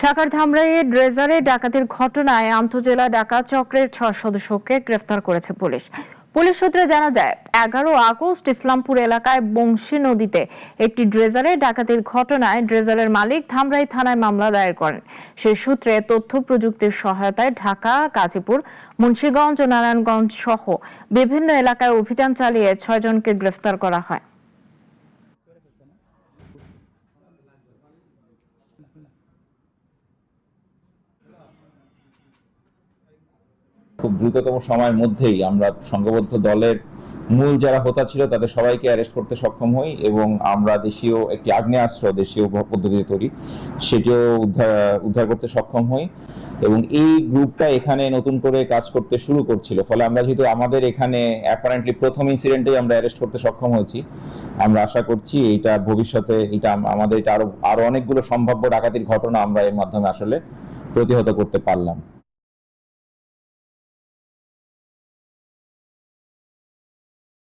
ঢাকার ধামরাইয়ে ড্রেজারে ডাকাতির ঘটনায় আন্তজেলা ডাকাত চক্রের 6 সদস্যকে গ্রেফতার করেছে পুলিশ। পুলিশ সূত্রে জানা যায়, 11 আগস্ট ইসলামপুর এলাকায় বংশী নদীতে একটি ড্রেজারে ডাকাতির ঘটনায় ড্রেজারের মালিক ধামরাই থানায় মামলা দায়ের করেন। সেই সূত্রে তথ্য প্রযুক্তির সহায়তায় ঢাকা, গাজীপুর, মুন্সিগঞ্জ ও নারায়ণগঞ্জ সহ বিভিন্ন এলাকায় অভিযান চালিয়ে 6 জনকে গ্রেফতার করা হয়। খুব দ্রুততম সময়ের মধ্যেই আমরা সংঘবদ্ধ দলের মূল যারা হোতা ছিল তাদের সবাইকে অ্যারেস্ট করতে সক্ষম হই এবং আমরা দেশীয় একটি আগ্নেয়াস্ত্র, দেশীয় পদ্ধতিতে তৈরি, সেটিও উদ্ধার করতে সক্ষম হই এবং এই গ্রুপটা এখানে নতুন করে কাজ করতে শুরু করছিল। ফলে আমরা যেহেতু আমাদের এখানে অ্যাপারেন্টলি প্রথম ইনসিডেন্টেই আমরা অ্যারেস্ট করতে সক্ষম হয়েছি, আমরা আশা করছি এটা ভবিষ্যতে আমাদের এটা আরো অনেকগুলো সম্ভাব্য ডাকাতির ঘটনা আমরা এর মাধ্যমে আসলে প্রতিহত করতে পারলাম।